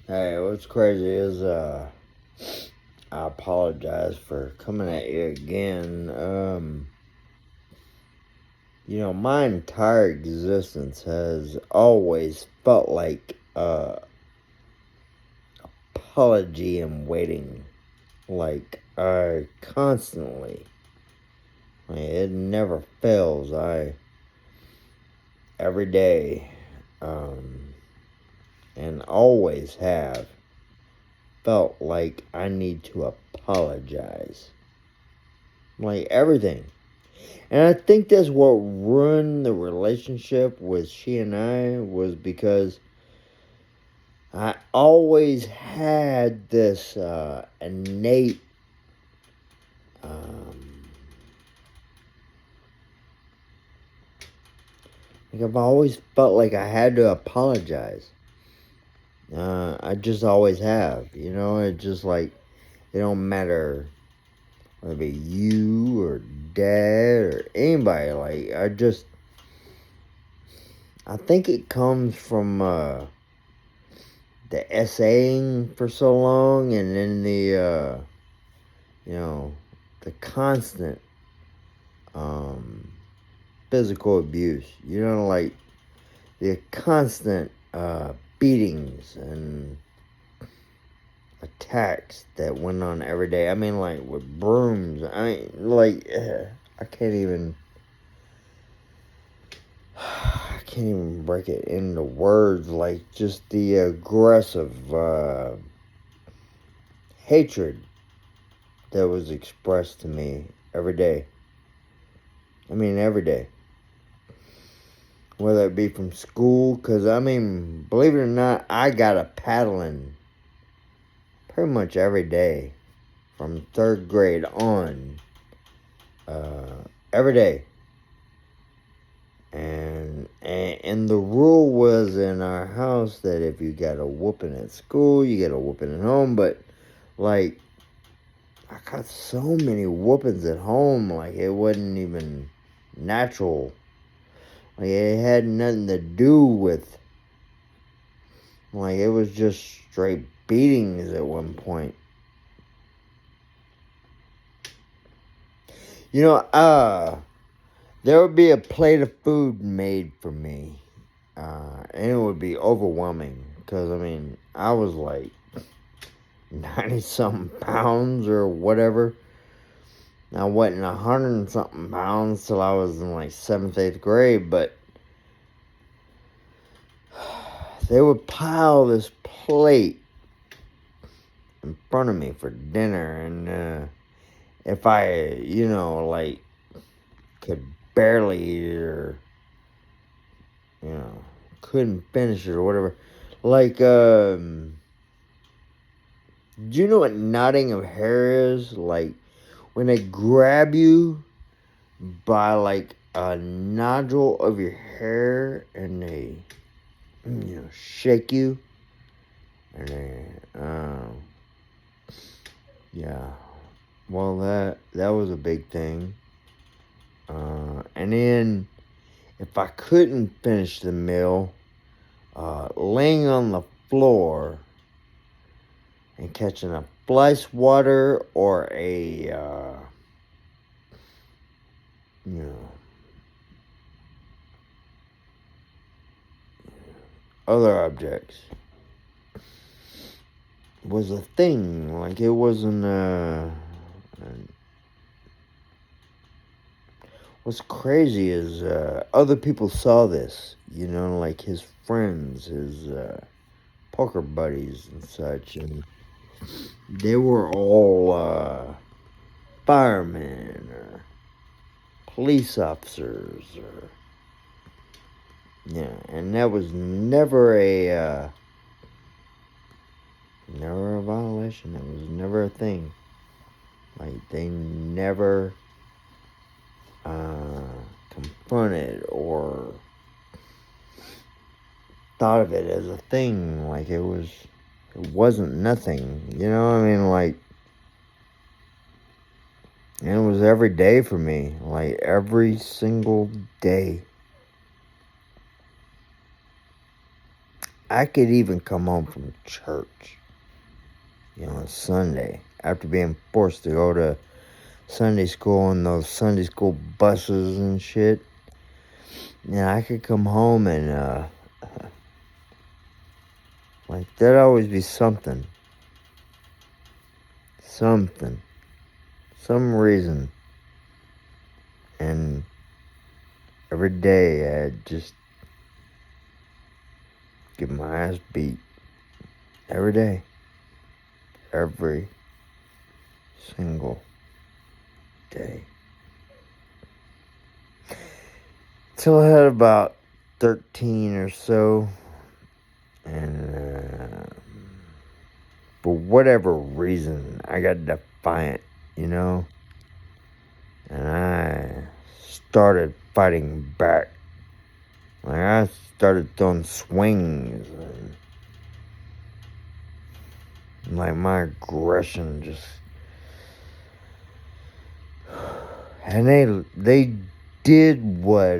Hey, what's crazy is I apologize for coming at you again. My entire existence has always felt like apology and waiting. Like constantly. It never fails. I every day, um, and always have felt like I need to apologize. Like everything. And I think that's what ruined the relationship with she and I was because I always had this innate um, like I've always felt like I had to apologize. I just always have, it just like it don't matter whether it be you or dad or anybody. Like I think it comes from the essaying for so long, and then you know, the constant um, physical abuse. Like the constant beatings and attacks that went on every day. I mean, like with brooms. I mean, like I can't even. I can't even break it into words. Like just the aggressive hatred that was expressed to me every day. I mean, every day. Whether it be from school, because I mean, believe it or not, I got a paddling pretty much every day from third grade on. Every day. And the rule was in our house that if you got a whooping at school, you get a whooping at home. But, like, I got so many whoopings at home, like, it wasn't even natural. Like, it had nothing to do with, like, it was just straight beatings at one point. You know, there would be a plate of food made for me, and it would be overwhelming, because, I mean, I was like 90 something pounds or whatever. I wasn't 100 and something pounds till I was in like 7th, 8th grade, but they would pile this plate in front of me for dinner, and if I, like, could barely eat it or, you know, couldn't finish it or whatever, like, do you know what knotting of hair is? Like, when they grab you by, like, a nodule of your hair and they, shake you. And they, yeah. Well, that was a big thing. And then, if I couldn't finish the meal, laying on the floor and catching a fly swatter or a, you know, other objects was a thing. Like, it wasn't, what's crazy is, other people saw this, like his friends, his, poker buddies and such, and they were all, firemen or police officers or, yeah, and that was never a violation. That was never a thing. Like, they never confronted or thought of it as a thing. Like, it wasn't nothing. You know what I mean? Like, and it was every day for me. Like, every single day. I could even come home from church, on Sunday, after being forced to go to Sunday school on those Sunday school buses and shit. I could come home and, there'd always be something. Something. Some reason. And every day I'd just get my ass beat. Every day. Every single day. Till I had about 13 or so. And for whatever reason, I got defiant, And I started fighting back. I started throwing swings. And, my aggression just... And they did what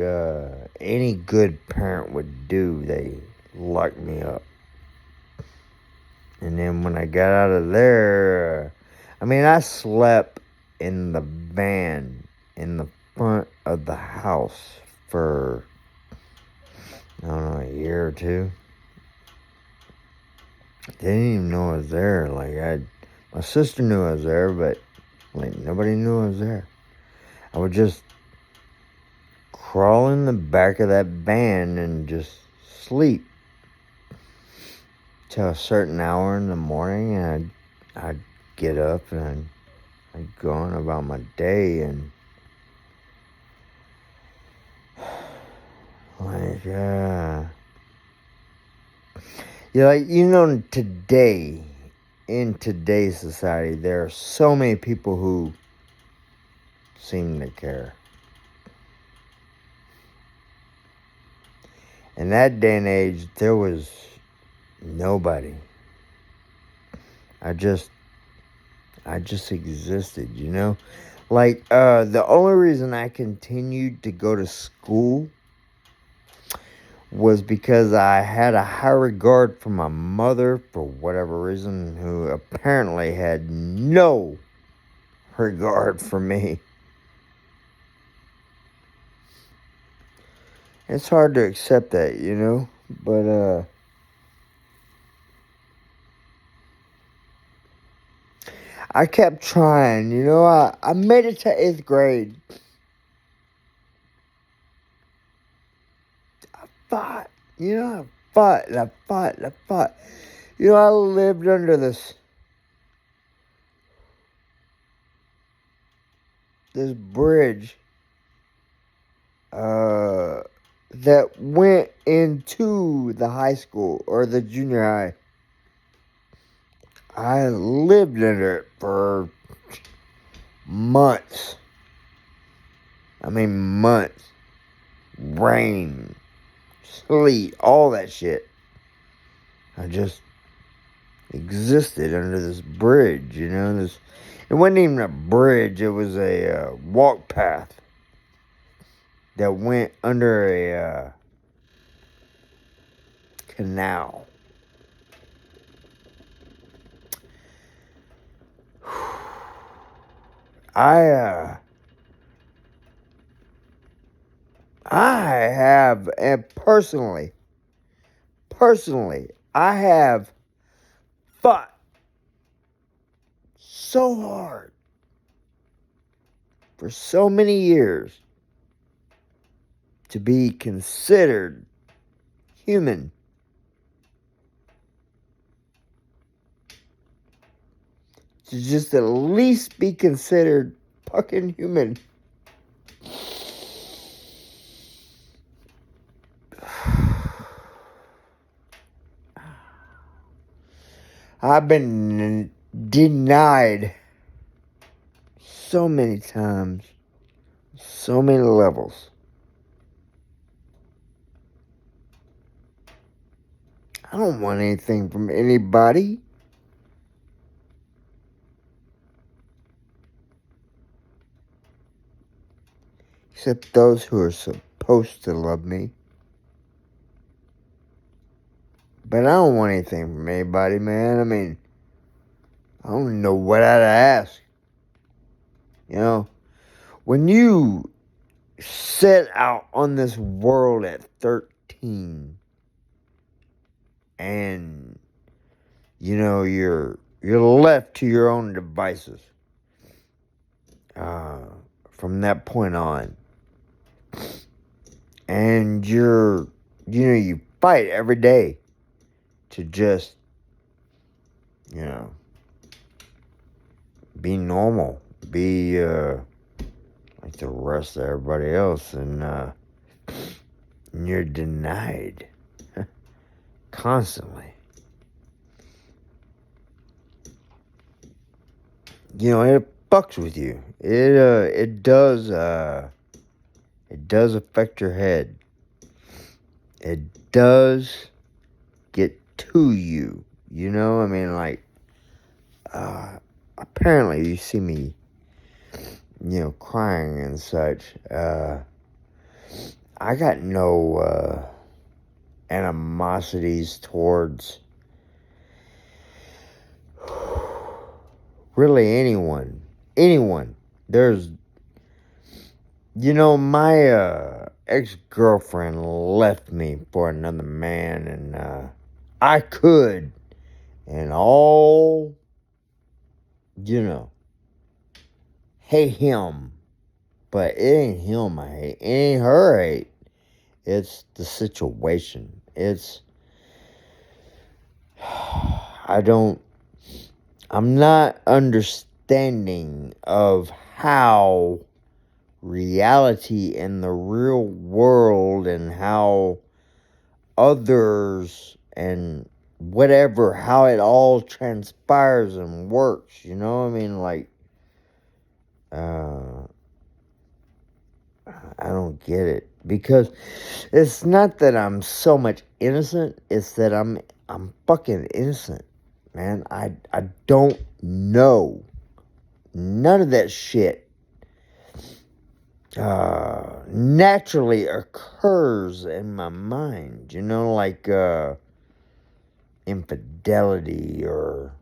any good parent would do. They locked me up. And then when I got out of there, I slept in the van in the front of the house for, I don't know, a year or two. They didn't even know I was there. My sister knew I was there, but nobody knew I was there. I would just crawl in the back of that van and just sleep till a certain hour in the morning, and I'd get up and I'd go on about my day, and today, in today's society, there are so many people who seem to care. In that day and age, there was nobody. I just existed, the only reason I continued to go to school was because I had a high regard for my mother, for whatever reason, who apparently had no regard for me. It's hard to accept that, but, I kept trying, I made it to 8th grade. I fought, I fought and I fought and I fought. I lived under this bridge, that went into the high school or the junior high. I lived under it for months. Months. Rain, sleet, all that shit. I just existed under this bridge, It wasn't even a bridge. It was a walk path that went under a canal. I have, and personally, I have fought so hard for so many years to be considered human. To just at least be considered fucking human. I've been denied so many times, so many levels. I don't want anything from anybody. Except those who are supposed to love me. But I don't want anything from anybody, man. I mean, I don't know what I'd ask. You know, when you set out on this world at 13 and you're left to your own devices from that point on, and you fight every day to just you know be normal, be like the rest of everybody else, and you're denied constantly. It fucks with you. It does affect your head. It does get to you. I mean, like, apparently you see me, crying and such. I got no animosities towards really anyone. Anyone. There's, my ex-girlfriend left me for another man, and I could, and all, hate him. But it ain't him I hate. It ain't her I hate. It's the situation. I'm not understanding of how reality in the real world and how others and whatever, how it all transpires and works. I mean, like, I don't get it, because it's not that I'm so much innocent, it's that I'm fucking innocent, man. I don't know. None of that shit naturally occurs in my mind, like infidelity or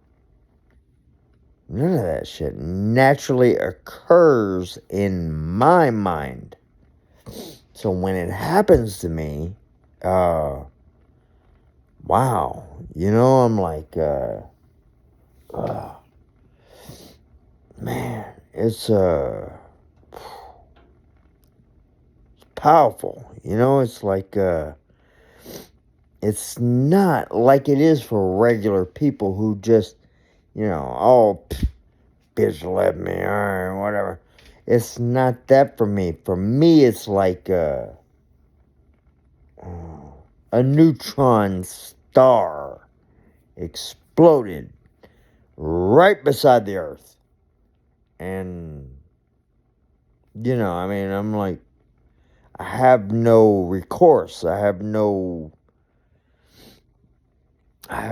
none of that shit naturally occurs in my mind. So when it happens to me, wow, I'm like, man, it's powerful. It's like, it's not like it is for regular people who just, oh, bitch left me, all right, whatever. It's not that for me. For me, it's like a neutron star exploded right beside the Earth. And, I mean, I'm like, I have no recourse. I have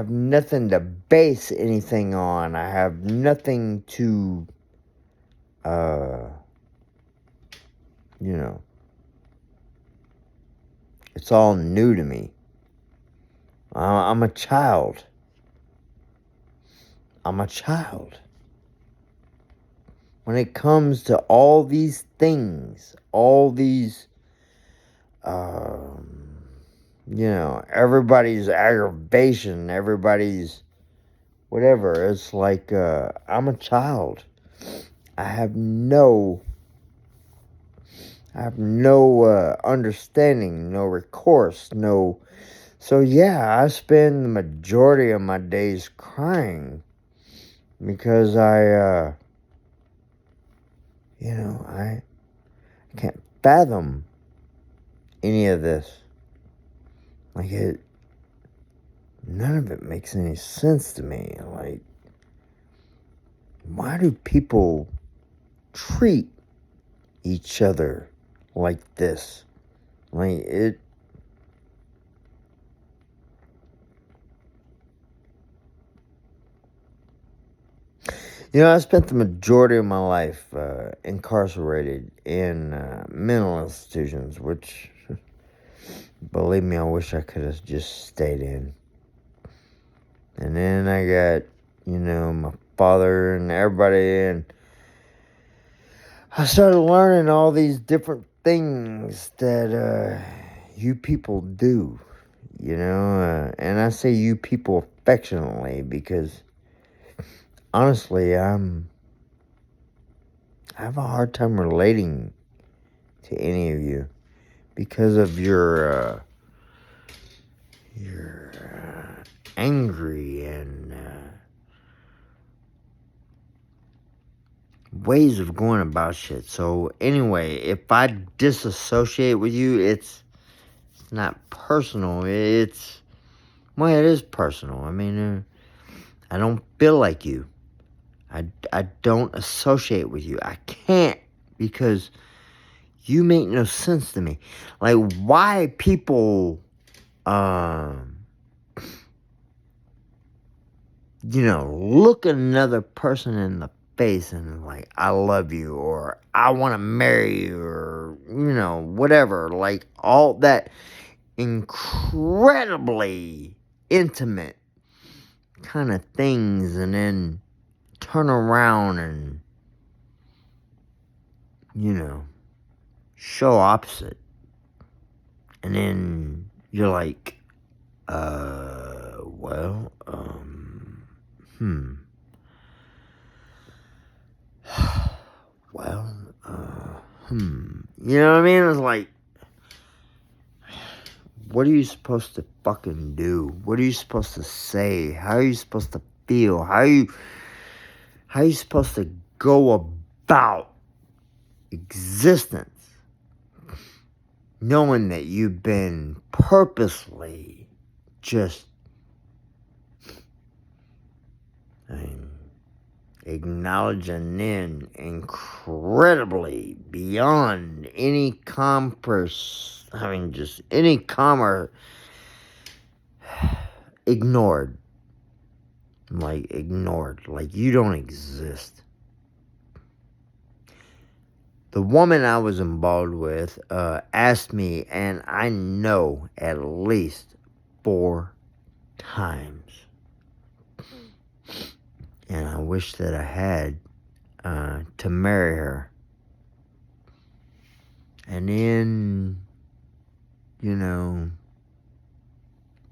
nothing to base anything on. I have nothing to, it's all new to me. I'm a child. I'm a child. When it comes to all these things, all these, everybody's aggravation, everybody's whatever, it's like, I'm a child. I have no understanding, no recourse, no. So yeah, I spend the majority of my days crying because I can't fathom any of this. Like, none of it makes any sense to me. Like, why do people treat each other like this? Like, I spent the majority of my life incarcerated in mental institutions, which, believe me, I wish I could have just stayed in. then I got, my father and everybody, and I started learning all these different things that you people do, and I say you people affectionately because honestly, I have a hard time relating to any of you because of your angry and ways of going about shit. So anyway, if I disassociate with you, it's not personal. It is personal. I mean, I don't feel like you. I don't associate with you. I can't because you make no sense to me. Like, why people, look another person in the face and like, I love you, or I want to marry you, or, whatever. Like, all that incredibly intimate kind of things, and then turn around and, show opposite. And then you're like, well, well, You know what I mean? It's like, what are you supposed to fucking do? What are you supposed to say? How are you supposed to feel? How are you supposed to go about existence knowing that you've been purposely just acknowledging then incredibly beyond any just any commerce ignored. Like you don't exist. The woman I was involved with asked me, and I know at least 4 times. And I wish that I had to marry her. And then,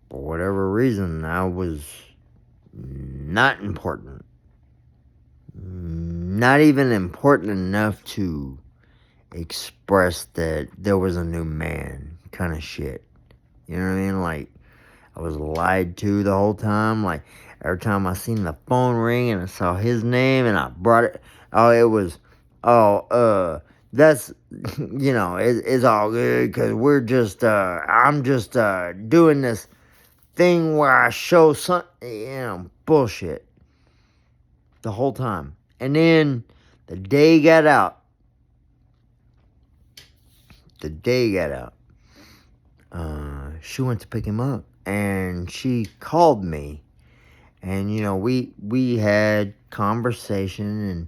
for whatever reason, I was not important. Not even important enough to express that there was a new man kind of shit. You know what I mean? Like, I was lied to the whole time. Like, every time I seen the phone ring and I saw his name and I brought it, that's, it's all good because I'm just doing this thing where I show some, bullshit the whole time. And then the day got out. She went to pick him up and she called me. And, we had conversation and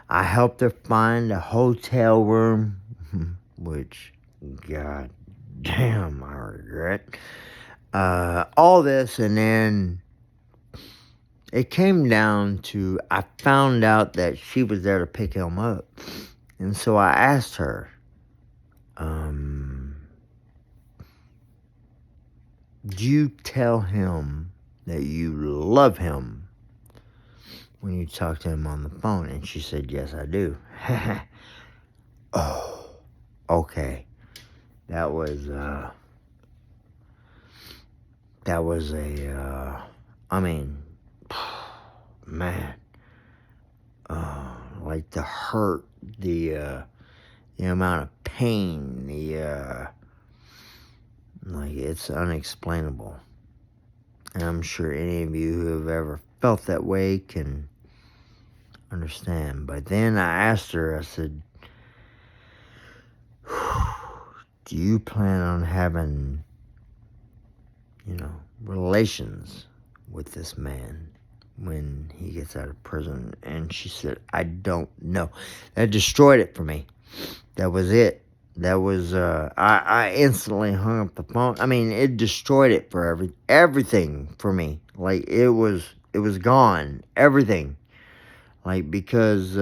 I helped her find a hotel room, which, god damn, I regret. All this, and then it came down to, I found out that she was there to pick him up. And so I asked her, do you tell him that you love him when you talk to him on the phone? And she said, yes, I do. Oh, okay. That was man, like the hurt, the amount of pain, like it's unexplainable. And I'm sure any of you who have ever felt that way can understand. But then I asked her, I said, do you plan on having, relations with this man when he gets out of prison? And she said, I don't know. That destroyed it for me. That was it. That was I instantly hung up the phone. I mean, it destroyed it for everything for me. Like it was gone. Everything. Like because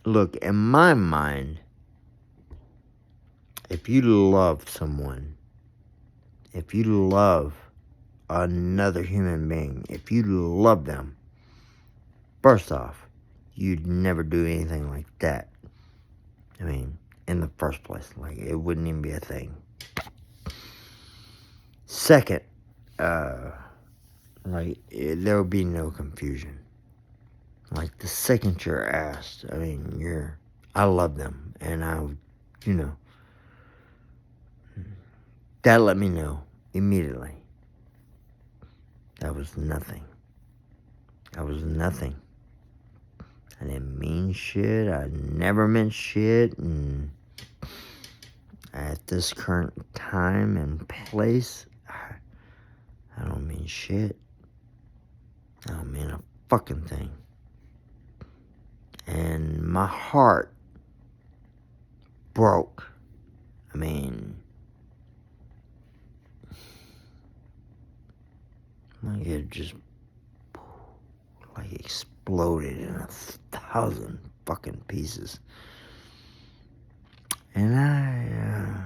look, in my mind, if you love someone, if you love another human being, if you love them, first off, you'd never do anything like that. I mean, in the first place, like it wouldn't even be a thing. Second, there would be no confusion. Like the second you're asked, I mean, I love them, and you know, that let me know immediately. That was nothing. That was nothing. I didn't mean shit. I never meant shit, and at this current time and place, I don't mean shit. I don't mean a fucking thing. And my heart broke. I mean, like it just like exploded in 1,000 fucking pieces. And I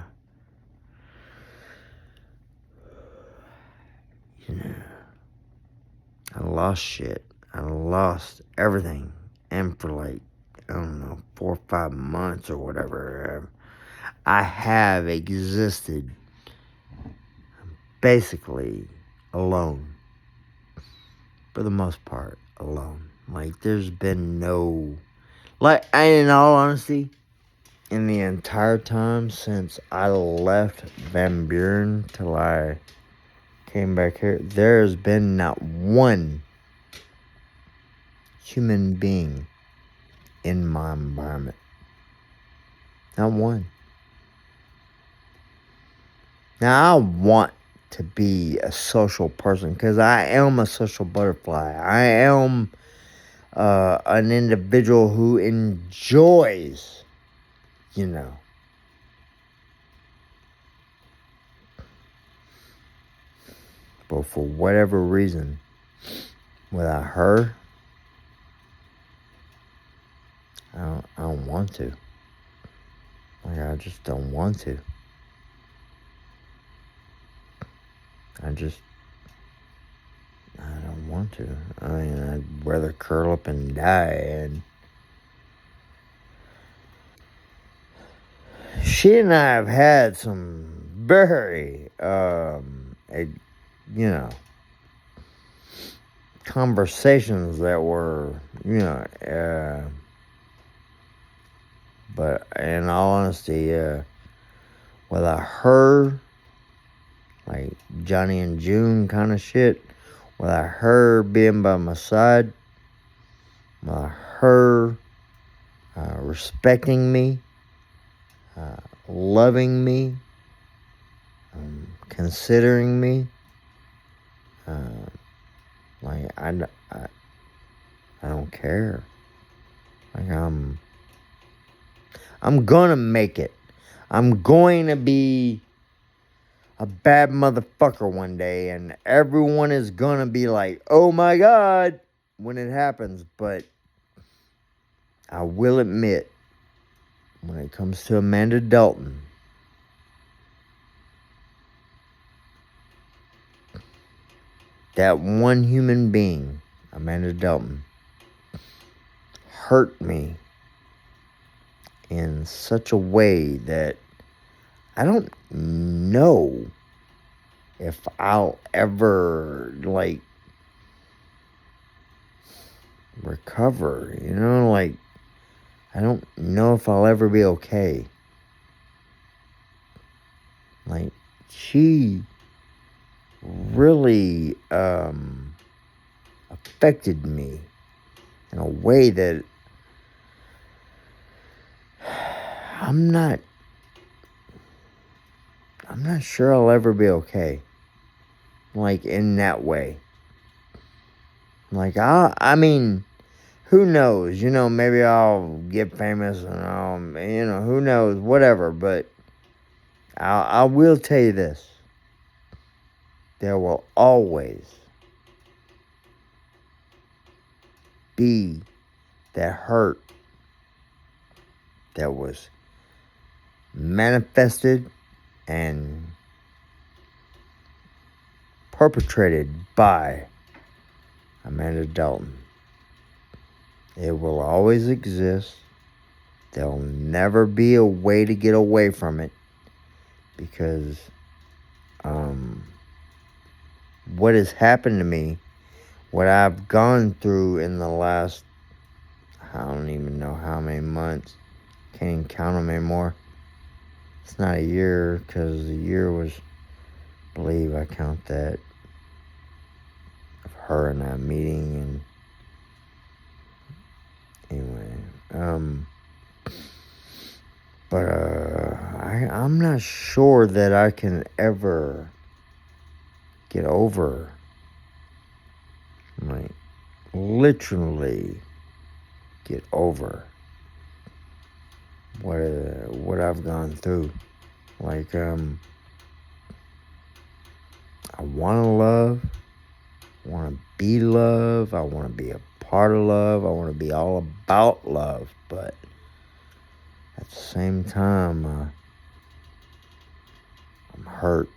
lost shit. I lost everything. And for like, I don't know, 4 or 5 months or whatever, I have existed basically alone. For the most part, alone. Like, there's been no, like, in all honesty, in the entire time since I left Van Buren till I came back here, there's been not one human being in my environment. Not one. Now, I want to be a social person because I am a social butterfly. I am an individual who enjoys, but for whatever reason, without her, I don't want to. Like, I just don't want to. I don't want to. I mean, I'd rather curl up and die. And she and I have had some very, conversations that were, but in all honesty, without her, like Johnny and June kind of shit, without her being by my side, without her respecting me, loving me, considering me, like I don't care. Like I'm gonna make it. I'm going to be a bad motherfucker one day, and everyone is gonna be like, oh my God, when it happens. But I will admit, when it comes to Amanda Dalton, that one human being, Amanda Dalton, hurt me in such a way that I don't know if I'll ever, like, recover, like, I don't know if I'll ever be okay. Like, she really affected me in a way that I'm not sure I'll ever be okay. Like, in that way. Like, I mean, who knows? Maybe I'll get famous and who knows? Whatever. But I will tell you this: there will always be that hurt that was manifested and perpetrated by Amanda Dalton. It will always exist. There'll never be a way to get away from it because what has happened to me, what I've gone through in the last, I don't even know how many months, can't even count them anymore. It's not a year because the year was, I believe I count that, of her and that meeting. And anyway, but I'm not sure that I can ever get over, like, literally get over what I've gone through. Like, I want to love, I want to be love, I want to be a part of love, I want to be all about love, but at the same time, I'm hurt,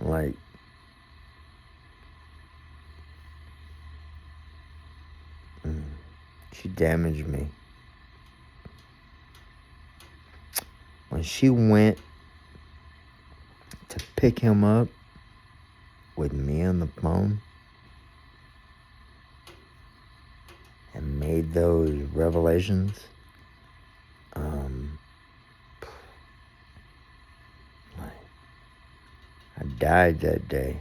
like, she damaged me. When she went to pick him up with me on the phone and made those revelations, I died that day.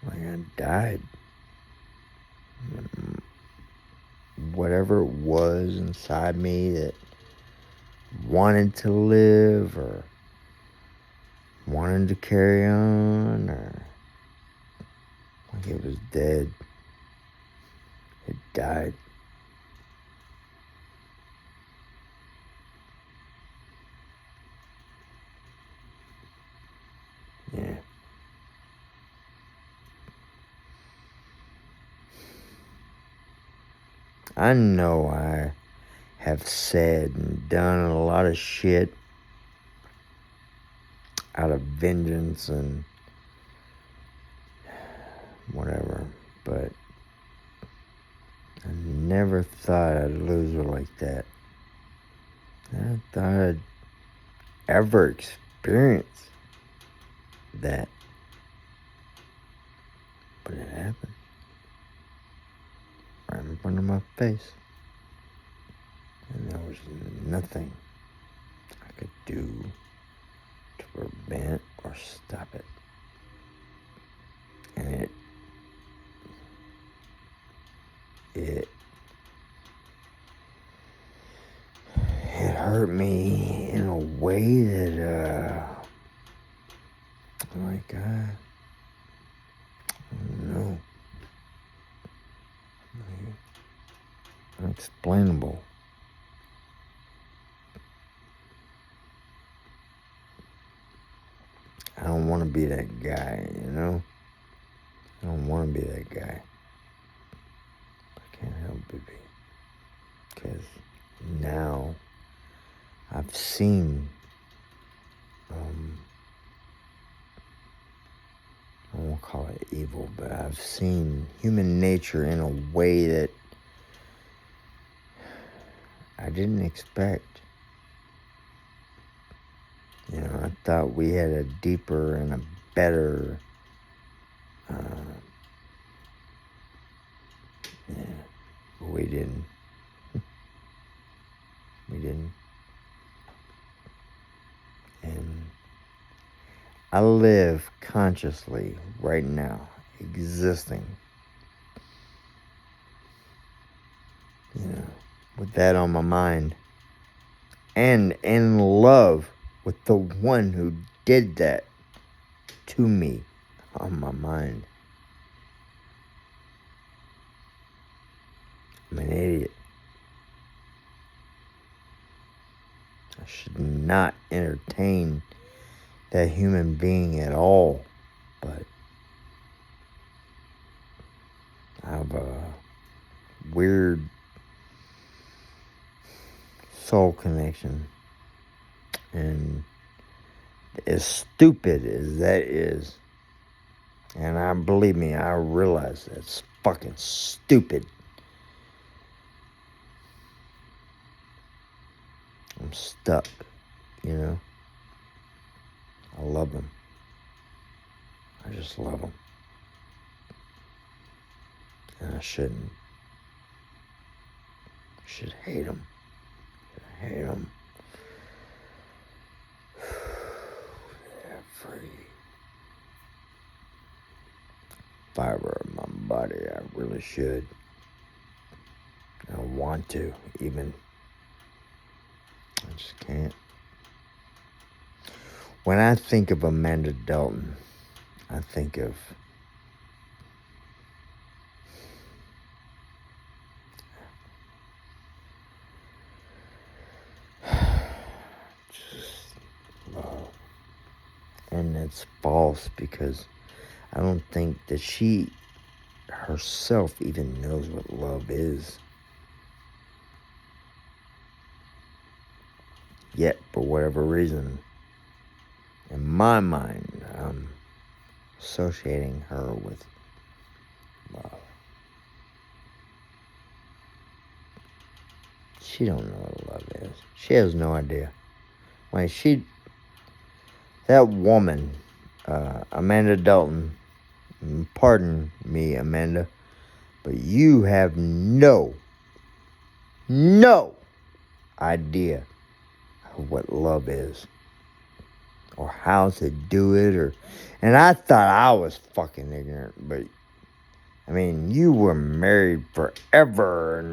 Like, I died. Whatever it was inside me that wanted to live or wanted to carry on, or like it was dead. It died. Yeah. I know I have said and done a lot of shit out of vengeance and whatever, but I never thought I'd lose her like that. I never thought I'd ever experience that. But it happened. Right in front of my face. And there was nothing I could do to prevent or stop it. And it hurt me in a way that, oh my God, I don't know. Unexplainable. I don't want to be that guy, I don't want to be that guy. I can't help it be. Because now I've seen, I won't call it evil, but I've seen human nature in a way that I didn't expect. I thought we had a deeper and a better, but we didn't. We didn't. And I live consciously right now, existing, with that on my mind. And in love with the one who did that to me on my mind. I'm an idiot. I should not entertain that human being at all. But I have a weird soul connection. And as stupid as that is, and believe me, I realize that's fucking stupid. I'm stuck, you know? I love them. I just love them. And I shouldn't. I should hate them. I hate them. Every fiber of my body, I really should. I want to, even. I just can't. When I think of Amanda Dalton, I think of just love. And it's false because I don't think that she herself even knows what love is. Yet, for whatever reason, in my mind, I'm associating her with love. She don't know what love is. She has no idea. Like, that woman, Amanda Dalton, pardon me, Amanda, but you have no idea of what love is. Or how to do it, and I thought I was fucking ignorant, but, I mean, you were married forever,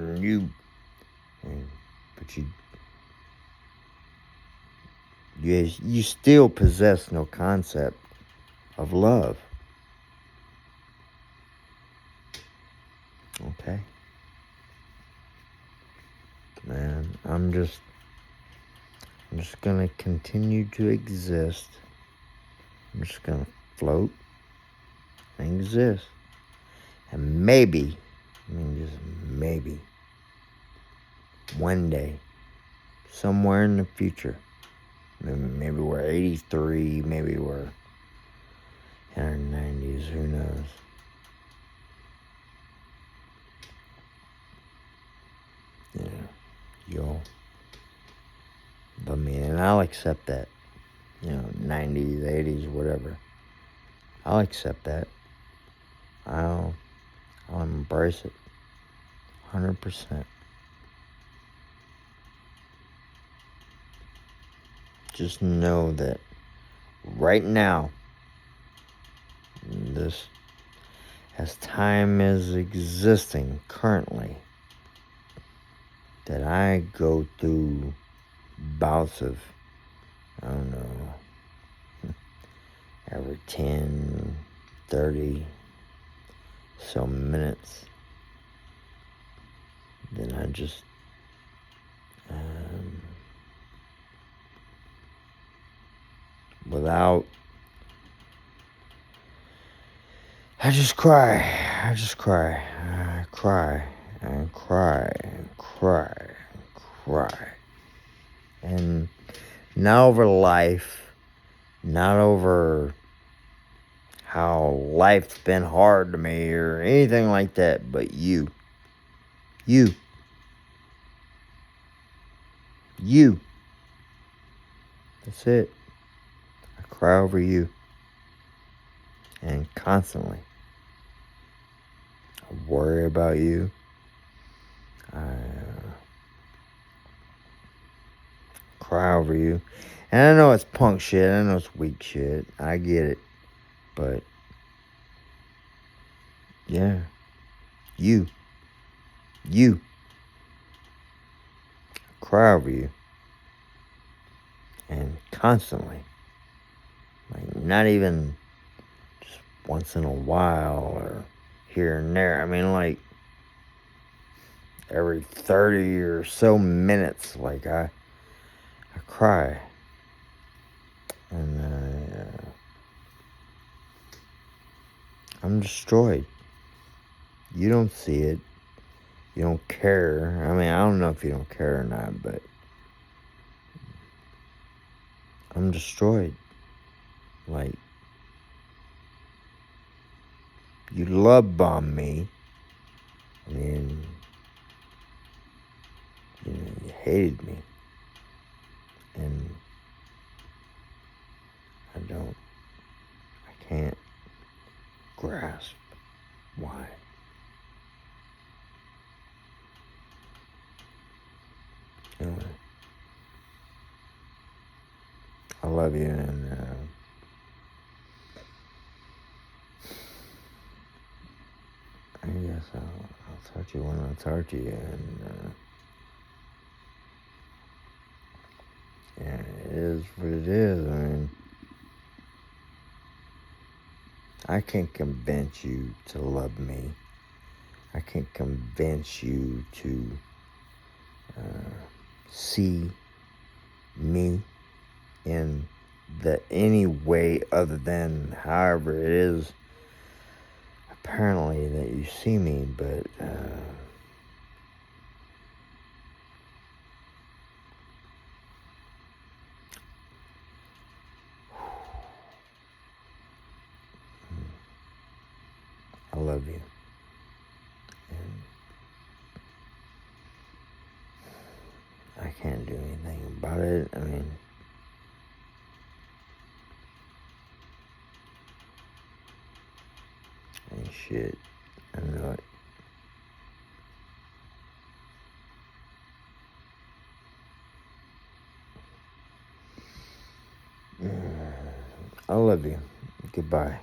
but you still possess no concept of love. Okay? Man, I'm just gonna continue to exist. I'm just gonna float and exist. And maybe, I mean just maybe, one day, somewhere in the future, maybe we're 83, maybe we're in our 90s, who knows? Yeah, you'll love me, and I'll accept that. 90s, 80s, whatever. I'll accept that. I'll embrace it. 100%. Just know that right now, as time is existing currently, that I go through bouts of, I don't know, every 10, 30 so minutes, then I just, I just cry. I cry and cry and cry and cry. And not over life, not over how life's been hard to me or anything like that, but you. That's it. I cry over you. And constantly. I worry about you. I cry over you. And I know it's punk shit. I know it's weak shit. I get it. But, yeah. You. I cry over you. And constantly. Like, not even just once in a while or here and there. I mean, like, every 30 or so minutes, like I cry. And I'm destroyed. You don't see it. You don't care. I mean, I don't know if you don't care or not, but I'm destroyed. Like, you love bomb me. I mean, you hated me. And I can't grasp why. Anyway, I love you, and I guess I'll talk to you when I talk to you, and yeah, it is what it is. I mean, I can't convince you to love me. I can't convince you to see me in any way other than however it is apparently that you see me, but I love you, and I can't do anything about it. I mean, shit, I know it. I love you. Goodbye.